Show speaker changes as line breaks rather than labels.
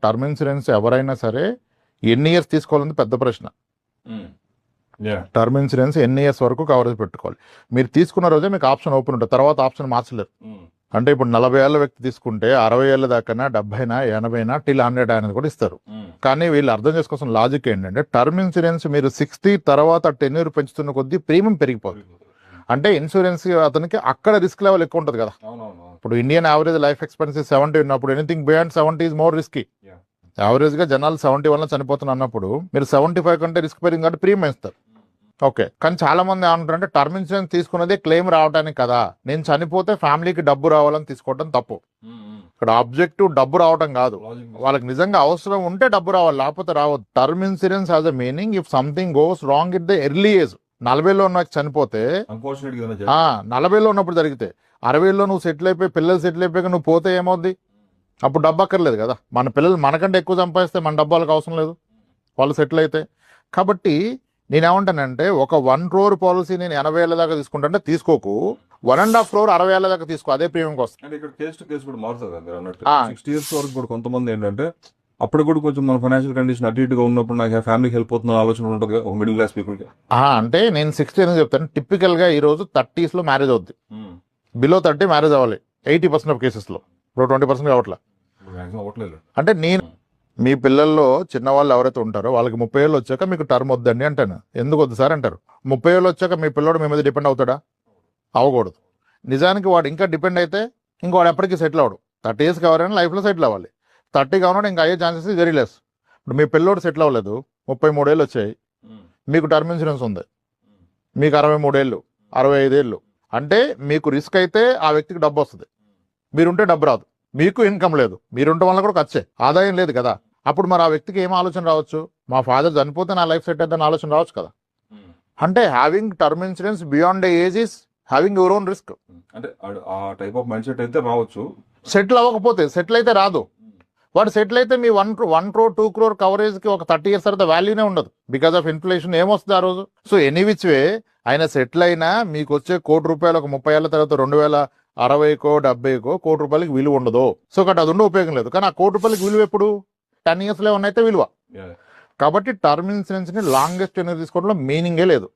Term insurance ఎవరైనా సరే ఎన్ని ఇయర్స్ తీసుకోవాలని పెద్ద ప్రశ్న. టర్మ్ ఇన్సూరెన్స్ ఎన్ని ఇయర్స్ వరకు కవరేజ్ పెట్టుకోవాలి. మీరు తీసుకున్న రోజే మీకు ఆప్షన్ ఓపెన్ ఉంటుంది, తర్వాత ఆప్షన్ మార్చలేరు. అంటే ఇప్పుడు 40 ఏళ్ళ వ్యక్తి తీసుకుంటే 60 ఏళ్ళ దాకా 70 80 టిల్ 100 అనేది కూడా ఇస్తారు. కానీ వీళ్ళు అర్థం చేసుకోవాల్సిన లాజిక్ ఏంటంటే టర్మ్ ఇన్సూరెన్స్ మీరు 60 తర్వాత టెన్యూర్ పెంచుతున్న కొద్దీ ప్రీమియం పెరిగిపోతుంది. అంటే ఇన్సూరెన్స్ అతనికి అక్కడ రిస్క్ లెవెల్ ఎక్కువ ఉంటుంది కదా. ఇప్పుడు ఇండియన్ యావరేజ్ లైఫ్ ఎక్స్పెక్టెన్సీ 70 ఉన్నప్పుడు anything beyond 70 is more risky. Average గా జనాలు 70 వల్ల చనిపోతున్నారు అన్నప్పుడు మీరు 75 కంటే రిస్క్ పెరిగింది కాబట్టి ప్రీమియం ఇస్తారు. ఓకే, కానీ చాలా మంది ఏమంటారంటే టర్మ్ ఇన్సూరెన్స్ తీసుకున్నదే క్లెయిమ్ రావడానికి కదా, నేను చనిపోతే ఫ్యామిలీకి డబ్బు రావాలని తీసుకోవడం తప్పు. ఇక్కడ ఆబ్జెక్టివ్ డబ్బు రావడం కాదు, వాళ్ళకి నిజంగా అవసరం ఉంటే డబ్బు రావాలి, లేకపోతే రావద్దు. Term insurance has a meaning if something goes wrong it the early age. 40లో ఉన్న చనిపోతే 40లో ఉన్నప్పుడు జరిగితే 60లో నువ్వు సెటిల్ అయిపోయి పిల్లలు సెటిల్ అయిపోయాక నువ్వు పోతే ఏమవుద్ది? అప్పుడు డబ్బు అక్కర్లేదు కదా. మన పిల్లలు మనకంటే ఎక్కువ సంపాదిస్తే మన డబ్బు వాళ్ళకి అవసరం లేదు, వాళ్ళు సెటిల్ అయితే. కాబట్టి నేనేమంటానంటే ఒక 1 crore పాలసీ నేను 80 ఏళ్ళ దాకా తీసుకుంటానంటే తీసుకోకు, 1.5 crore 60 ఏళ్ళ దాకా తీసుకో, అదే ప్రీమియం వస్తుంది.
అంటే ఇక్కడ కేసు టు కేసు కూడా మారుతుంది కదా మీరు అన్నట్టు. 60 years వరకు కూడా కొంతమంది ఏంటంటే అప్పుడు కూడా కొంచెం మన ఫైనాన్షియల్ కండిషన్ అటు ఇటుగా ఉన్నప్పుడు నాకు ఫ్యామిలీకి హెల్ప్ అవుతున్న ఆలోచన ఉంటుంది ఒక మిడిల్ క్లాస్ పీపుల్కి.
అంటే నేను 60 అని చెప్తాను. టిపికల్ గా ఈ రోజు 30s లో మ్యారేజ్ అవుద్ది, బిలో 30 మ్యారేజ్ అవ్వాలి 80% ఆఫ్ కేసెస్ లో. ఇప్పుడు 20% కావట్లేదు. అంటే నేను మీ పిల్లల్లో చిన్నవాళ్ళు ఎవరైతే ఉంటారో వాళ్ళకి 30 ఏళ్ళు వచ్చాక మీకు టర్మ్ వద్దండి అంటాను. ఎందుకు వద్దు సార్ అంటారు. 30 ఏళ్ళు వచ్చాక మీ పిల్లోడు మీ మీద డిపెండ్ అవుతాడా? అవ్వకూడదు. నిజానికి వాడు ఇంకా డిపెండ్ అయితే ఇంకోడు ఎప్పటికీ సెటిల్ అవ్వడు. 30 years కావాలని లైఫ్లో సెటిల్ అవ్వాలి. 30 కావాలంటే ఇంకా అయ్యే ఛాన్సెస్ వెరీ లెస్. ఇప్పుడు మీ పిల్లోడు సెటిల్ అవ్వలేదు, 33 ఏళ్ళు వచ్చాయి, మీకు టర్మ్ ఇన్సూరెన్స్ ఉంది, మీకు 63 ఏళ్ళు 65 ఏళ్ళు అంటే మీకు రిస్క్ అయితే ఆ వ్యక్తికి డబ్బు వస్తుంది, మీరుంటే డబ్బు రాదు. మీకు ఇన్కమ్ లేదు, మీరుండటం వల్ల కూడా ఖర్చే, ఆదాయం లేదు కదా. అప్పుడు మరి ఆ వ్యక్తికి ఏం ఆలోచన రావచ్చు? మా ఫాదర్ చనిపోతే నా లైఫ్ సెట్ అయితే ఆలోచన రావచ్చు కదా. అంటే having term insurance beyond age is having your own risk.
అంటే ఆ టైప్ ఆఫ్ మైండ్ సెట్ అయితే రావచ్చు.
సెటిల్ అవ్వకపోతే, సెటిల్ అయితే రాదు. వాడు సెటిల్ అయితే మీ 1 crore 2 crore కవరేజ్ కి ఒక 30 years తర్వాత వాల్యూనే ఉండదు, బికాస్ ఆఫ్ ఇన్ఫ్లేషన్. ఏమొస్తుంది ఆ రోజు? సో ఎనీ విచ్ వే ఆయన సెటిల్ అయినా మీకు వచ్చే ₹1 ఒక 30 ఏళ్ళ తర్వాత 2060కో 70కో ₹1 విలువ ఉండదు. సో కాబట్టి అది ఉండే ఉపయోగం లేదు. కానీ ఆ ₹1 విలువ ఎప్పుడు 10 years లో ఉన్నైతే విలువ. కాబట్టి టర్మ్ ఇన్సూరెన్స్ ని లాంగెస్ట్ టెన్యూర్ తీసుకోవడంలో మీనింగే లేదు.